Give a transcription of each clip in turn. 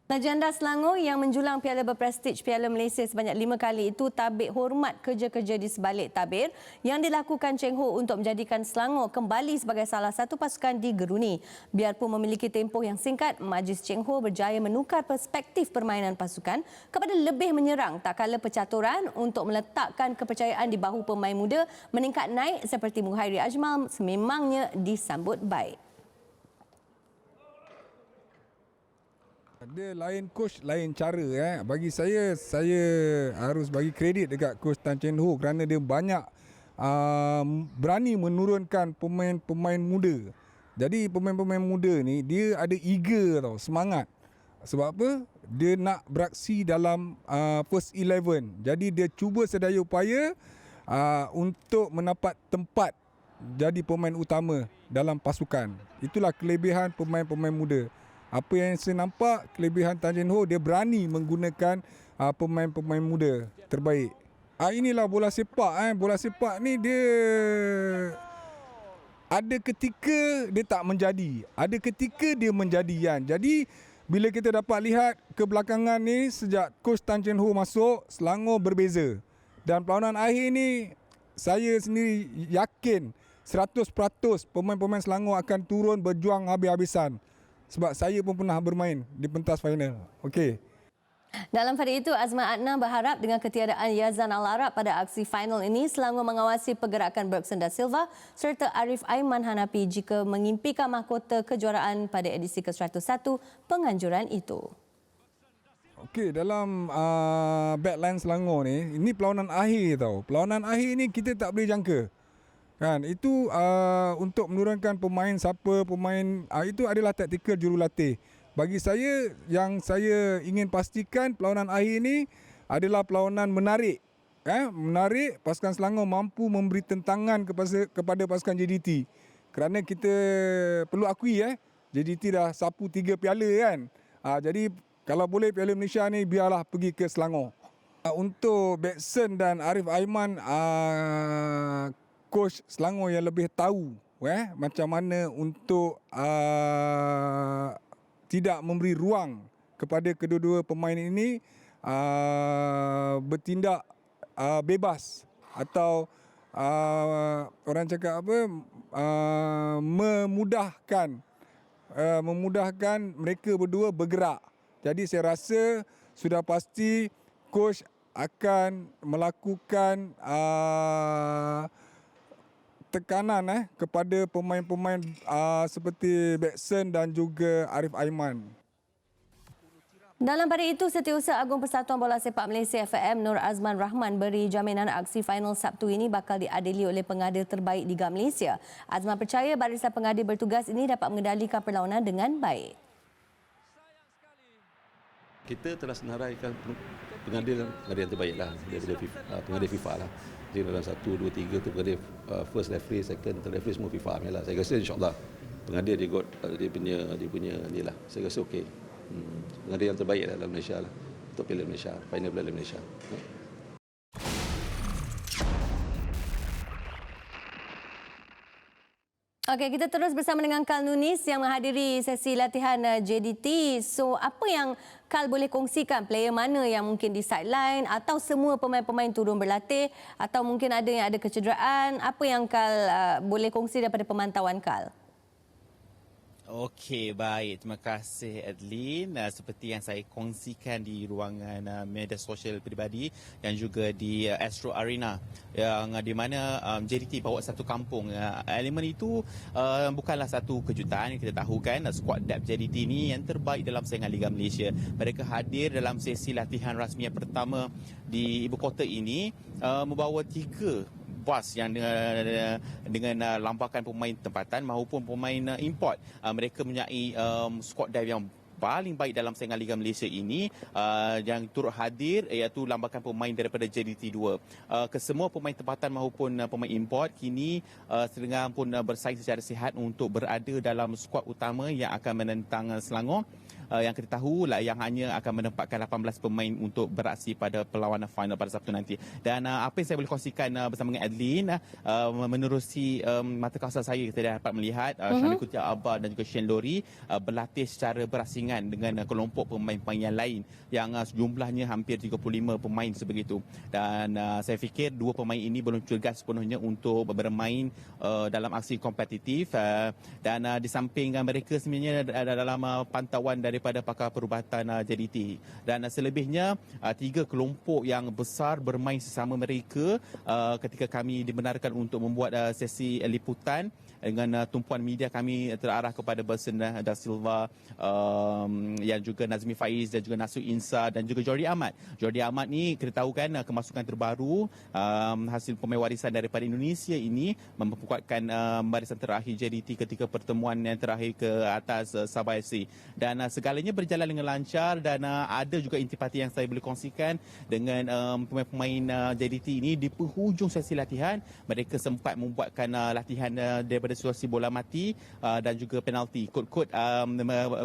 Legenda Selangor yang menjulang piala berprestij Piala Malaysia sebanyak 5 kali itu tabik hormat kerja-kerja di sebalik tabir yang dilakukan Cheng Ho untuk menjadikan Selangor kembali sebagai salah satu pasukan di Geruni. Biarpun memiliki tempoh yang singkat, Majlis Cheng Ho berjaya menukar perspektif permainan pasukan kepada lebih menyerang tak kala percaturan untuk meletakkan kepercayaan di bahu pemain muda meningkat naik seperti Muhairi Ajmal sememangnya disambut baik. Dia lain coach, lain cara. Bagi saya harus bagi kredit dekat coach Tan Cheng Ho kerana dia banyak berani menurunkan pemain-pemain muda. Jadi pemain-pemain muda ni dia ada eager tau, semangat. Sebab apa? Dia nak beraksi dalam first 11. Jadi dia cuba sedaya upaya untuk mendapat tempat jadi pemain utama dalam pasukan. Itulah kelebihan pemain-pemain muda. Apa yang saya nampak, kelebihan Tan Cheng Ho, dia berani menggunakan pemain-pemain muda terbaik. Inilah bola sepak. Bola sepak ni dia ada ketika dia tak menjadi, ada ketika dia menjadi kan. Jadi bila kita dapat lihat kebelakangan ni, sejak coach Tan Cheng Ho masuk, Selangor berbeza. Dan perlawanan akhir ni saya sendiri yakin 100% pemain-pemain Selangor akan turun berjuang habis-habisan. Sebab saya pun pernah bermain di pentas final. Okey. Dalam pada itu, Azman Adnan berharap dengan ketiadaan Yazan Al-Arab pada aksi final ini, Selangor mengawasi pergerakan Bergson da Silva serta Arif Aiman Hanapi jika mengimpikan mahkota kejuaraan pada edisi ke-101 penganjuran itu. Okey, dalam backline Selangor ni, ini perlawanan akhir tau. Perlawanan akhir ni kita tak boleh jangka. Kan, itu untuk menurunkan pemain itu adalah taktikal jurulatih. Bagi saya, yang saya ingin pastikan perlawanan akhir ini adalah perlawanan menarik. Menarik, pasukan Selangor mampu memberi tentangan kepada pasukan JDT. Kerana kita perlu akui JDT dah sapu 3 piala kan. Jadi kalau boleh Piala Malaysia ni biarlah pergi ke Selangor. Untuk Bergson dan Arif Aiman, coach Selangor yang lebih tahu macam mana untuk tidak memberi ruang kepada kedua-dua pemain ini bertindak bebas atau orang cakap apa, memudahkan mereka berdua bergerak. Jadi saya rasa sudah pasti coach akan melakukan tekanan kepada pemain-pemain seperti Bergson dan juga Arif Aiman. Dalam pada itu, Setiausaha Agung Persatuan Bola Sepak Malaysia FAM Nur Azman Rahman beri jaminan aksi final Sabtu ini bakal diadili oleh pengadil terbaik Liga Malaysia. Azman percaya barisan pengadil bertugas ini dapat mengendalikan perlawanan dengan baik. Kita telah senaraikan pengadil yang terbaik lah daripada pengadil FIFA lah. Jadi dalam 1, 2, 3 tu pengadil first referee, second, third referee semua FIFA lah. Saya rasa insyaAllah pengadil dia punya ni lah. Saya rasa okey. Pengadil yang terbaik lah dalam Malaysia lah. Untuk Piala Malaysia, final Piala Malaysia. Okey, kita terus bersama dengan Kal Nunis yang menghadiri sesi latihan JDT. So, apa yang Kal boleh kongsikan? Player mana yang mungkin di sideline atau semua pemain-pemain turun berlatih atau mungkin ada yang ada kecederaan? Apa yang Kal boleh kongsi daripada pemantauan Kal? Okey, baik. Terima kasih, Adeline. Seperti yang saya kongsikan di ruangan media sosial peribadi dan juga di Astro Arena yang di mana JDT bawa satu kampung. Elemen itu bukanlah satu kejutan. Kita tahu kan skuad depth JDT ini yang terbaik dalam saingan Liga Malaysia. Mereka hadir dalam sesi latihan rasmi yang pertama di ibu kota ini membawa 3 bas yang dengan lampakan pemain tempatan maupun pemain import. Mereka mempunyai squad dive yang paling baik dalam saingan Liga Malaysia ini yang turut hadir iaitu lambakan pemain daripada JDT 2. Kesemua pemain tempatan maupun pemain import kini sedang pun bersaing secara sihat untuk berada dalam skuad utama yang akan menentang Selangor. Yang kita tahu lah yang hanya akan menempatkan 18 pemain untuk beraksi pada perlawanan final pada Sabtu nanti. Dan apa yang saya boleh kongsikan bersama dengan Adeline, menerusi mata kasar saya kita dapat melihat Syamil Kutia Abad dan juga Shane Lori berlatih secara berasingan perbandingan dengan kelompok pemain-pemain yang lain yang jumlahnya hampir 35 pemain sebegitu. Dan saya fikir dua pemain ini belum cergas sepenuhnya untuk bermain dalam aksi kompetitif, dan di samping mereka sebenarnya dalam pantauan daripada pakar perubatan JDT, dan selebihnya tiga kelompok yang besar bermain sesama mereka ketika kami dibenarkan untuk membuat sesi liputan dengan tumpuan media kami terarah kepada Bersen da Silva, yang juga Nazmi Faiz dan juga Nasuh Insa dan juga Jordi Ahmad. Jordi Ahmad ni kita tahu kan kemasukan terbaru hasil pemain warisan daripada Indonesia ini memperkuatkan barisan terakhir JDT ketika pertemuan yang terakhir ke atas Sabah FC, dan segalanya berjalan dengan lancar, dan ada juga intipati yang saya boleh kongsikan dengan pemain-pemain JDT ini. Di penghujung sesi latihan mereka sempat membuatkan latihan daripada situasi bola mati dan juga penalti. Kod-kod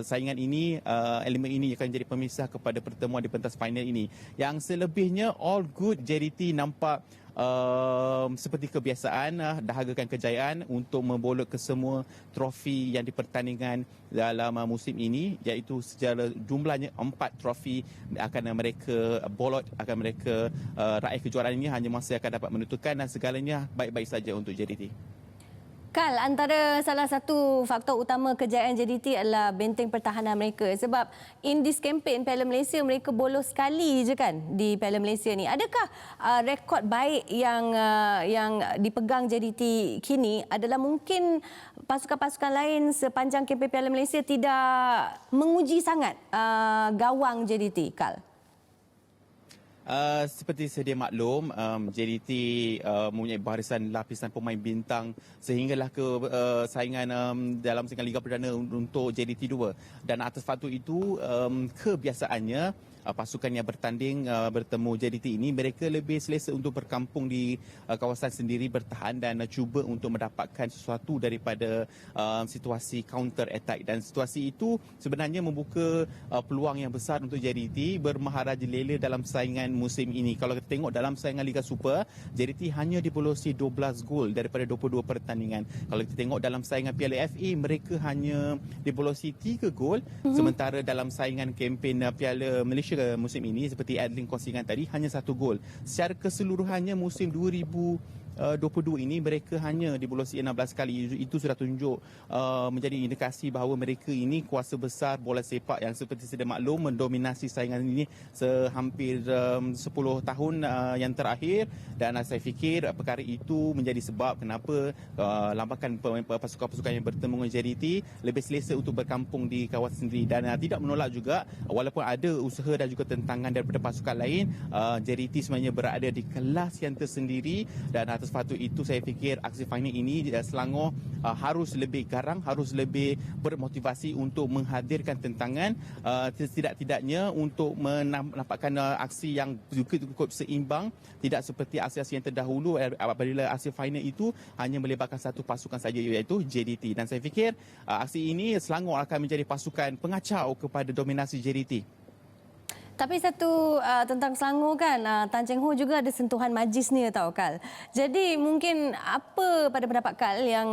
saingan ini, elemen ini akan jadi pemisah kepada pertemuan di pentas final ini. Yang selebihnya all good, JDT nampak seperti kebiasaan dahagakan kejayaan untuk membolot ke semua trofi yang dipertandingkan dalam musim ini, iaitu secara jumlahnya 4 trofi akan mereka bolot, akan mereka raih kejuaraan ini. Hanya masa akan dapat menentukan, dan segalanya baik-baik saja untuk JDT. Kal, antara salah satu faktor utama kejayaan JDT adalah benteng pertahanan mereka. Sebab in this campaign Piala Malaysia mereka bolos sekali je kan di Piala Malaysia ni. Adakah rekod baik yang dipegang JDT kini adalah mungkin pasukan-pasukan lain sepanjang kempen Piala Malaysia tidak menguji sangat gawang JDT, Kal? Seperti sedia maklum, JDT mempunyai barisan lapisan pemain bintang sehinggalah ke saingan dalam saingan Liga Perdana untuk JDT 2. Dan atas faktor itu, kebiasaannya pasukan yang bertanding bertemu JDT ini, mereka lebih selesa untuk berkampung di kawasan sendiri, bertahan dan cuba untuk mendapatkan sesuatu daripada situasi counter attack. Dan situasi itu sebenarnya membuka peluang yang besar untuk JDT bermaharajalela dalam saingan musim ini. Kalau kita tengok dalam saingan Liga Super, JDT hanya dibolosi 12 gol daripada 22 pertandingan. Kalau kita tengok dalam saingan Piala FA, mereka hanya dibolosi 3 gol. Sementara dalam saingan kempen Piala Malaysia musim ini, seperti Adlin kongsikan tadi, hanya 1 gol. Secara keseluruhannya musim 2022 ini mereka hanya dibolosi 16 kali. Itu sudah tunjuk menjadi indikasi bahawa mereka ini kuasa besar bola sepak yang seperti sedia maklum mendominasi saingan ini sehampir 10 tahun yang terakhir. Dan saya fikir perkara itu menjadi sebab kenapa lambakan pasukan-pasukan yang bertemu dengan JDT lebih selesa untuk berkampung di kawasan sendiri. Dan tidak menolak juga, walaupun ada usaha dan juga tentangan daripada pasukan lain, JDT sebenarnya berada di kelas yang tersendiri. Dan atas faktor itu saya fikir aksi final ini Selangor harus lebih garang, harus lebih bermotivasi untuk menghadirkan tentangan, tidak-tidaknya untuk menampakkan aksi yang cukup seimbang, tidak seperti aksi-aksi yang terdahulu apabila aksi final itu hanya melibatkan satu pasukan saja, iaitu JDT. Dan saya fikir aksi ini Selangor akan menjadi pasukan pengacau kepada dominasi JDT. Tapi satu tentang Selangor kan, Tan Cheng Ho juga ada sentuhan majis ni tau, Kal. Jadi mungkin apa pada pendapat Kal yang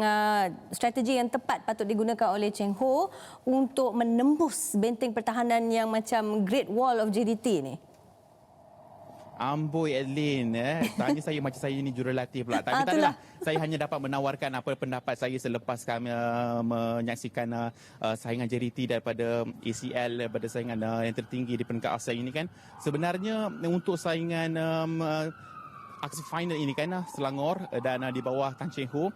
strategi yang tepat patut digunakan oleh Cheng Ho untuk menembus benteng pertahanan yang macam Great Wall of JDT ni? Amboi Adlin, tanya saya macam saya ni jurulatih pula. Tapi tak adalah. Saya hanya dapat menawarkan apa pendapat saya selepas kami menyaksikan saingan JDT daripada ACL, daripada saingan yang tertinggi di peringkat Asia ini kan. Sebenarnya untuk saingan aksi final ini kan Selangor dan di bawah Tan Cheng Ho.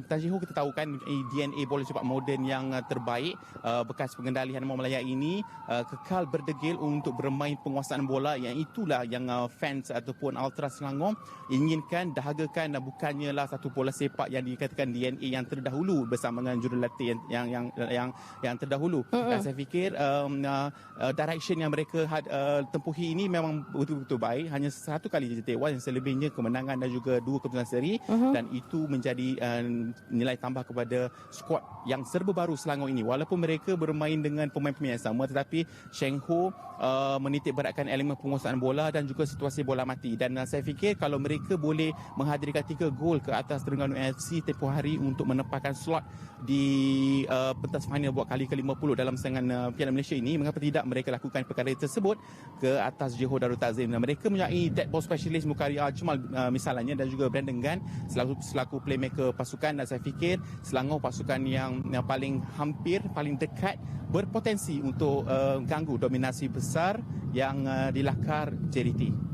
Tan Cheng Ho kita tahu kan DNA bola sepak moden yang terbaik, bekas pengendali Hanaman Malaya ini kekal berdegil untuk bermain penguasaan bola, yang itulah yang fans ataupun ultra Selangor inginkan, dahagakan, bukannya lah satu bola sepak yang dikatakan DNA yang terdahulu bersama dengan jurulatih yang terdahulu. Dan saya fikir direction yang mereka tempuhi ini memang betul-betul baik. Hanya satu kali je tewas, yang selebihnya kemenangan dan juga 2 keputusan seri dan itu menjadi nilai tambah kepada skuad yang serba baru Selangor ini. Walaupun mereka bermain dengan pemain-pemain yang sama, tetapi Cheng Ho menitik beratkan elemen penguasaan bola dan juga situasi bola mati. Dan saya fikir kalau mereka boleh menghadirkan 3 gol ke atas Terengganu FC tempoh hari untuk menempatkan slot di pentas final buat kali ke-50 dalam saingan Piala Malaysia ini, mengapa tidak mereka lakukan perkara tersebut ke atas Johor Darul Takzim. Mereka mempunyai dead ball specialist Mukaria Jumal misalnya dan juga Brandon Gan selaku playmaker pasukan, dan saya fikir Selangor pasukan yang paling dekat berpotensi untuk ganggu dominasi besar yang dilakar JDT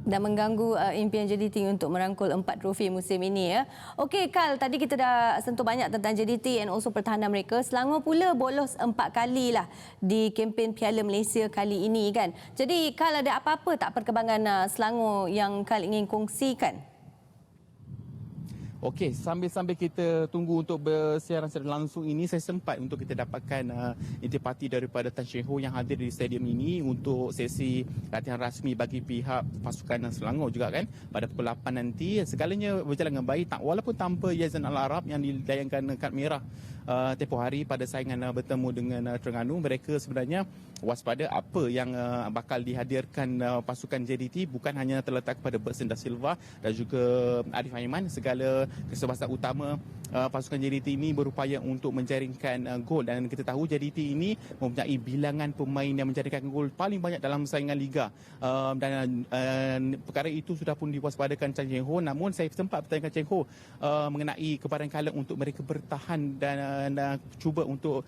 dan mengganggu impian JDT untuk merangkul 4 trofi musim ini ya. Okey Kal, tadi kita dah sentuh banyak tentang JDT and also pertahanan mereka. Selangor pula bolos 4 kali lah di kempen Piala Malaysia kali ini kan. Jadi Kal, ada apa-apa tak perkembangan Selangor yang Kal ingin kongsikan? Okey, sambil-sambil kita tunggu untuk bersiaran secara langsung ini, saya sempat untuk kita dapatkan intipati daripada Tan Cheng Ho yang hadir di stadium ini untuk sesi latihan rasmi bagi pihak pasukan Selangor juga kan pada pukul 8 nanti. Segalanya berjalan dengan baik walaupun tanpa Yazan Al-Arab yang dilayangkan kad merah tempoh hari pada saingan bertemu dengan Terengganu. Mereka sebenarnya waspada apa yang bakal dihadirkan pasukan JDT bukan hanya terletak pada Bersin Da Silva dan juga Arif Aiman. Segala kesempatan utama pasukan JDT ini berupaya untuk menjaringkan gol, dan kita tahu JDT ini mempunyai bilangan pemain yang menjaringkan gol paling banyak dalam saingan liga, dan perkara itu sudah pun diwaspadakan Chan Cheng Ho. Namun saya sempat bertanyakan Cheng Ho mengenai kebaran kala untuk mereka bertahan dan cuba untuk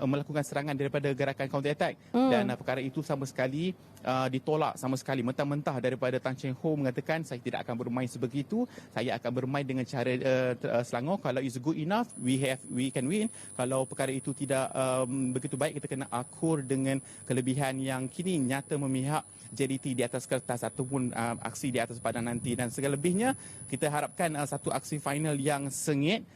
melakukan serangan daripada gerakan counter attack, dan perkara itu sama sekali ditolak sama sekali mentah-mentah daripada Tan Cheng Ho mengatakan saya tidak akan bermain sebegitu, saya akan bermain dengan cara Selangor. Kalau is good enough, we can win. Kalau perkara itu tidak begitu baik, kita kena akur dengan kelebihan yang kini nyata memihak JDT di atas kertas ataupun aksi di atas padang nanti. Dan segala lebihnya kita harapkan satu aksi final yang sengit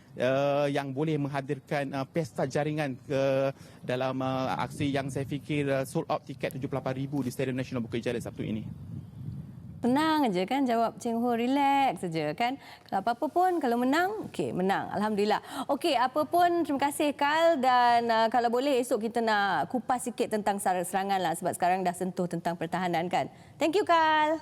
yang boleh menghadirkan pesta jaringan ke dalam aksi yang saya fikir sold out tiket 78,000 di Stadium Nasional Bukit Jalil Sabtu ini. Tenang aja kan jawab Cheng Ho, relax saja kan. Kalau apa-apa pun kalau menang, okey menang. Alhamdulillah. Okey, apa pun terima kasih Kal, dan kalau boleh esok kita nak kupas sikit tentang serangan lah sebab sekarang dah sentuh tentang pertahanan kan. Thank you Kal.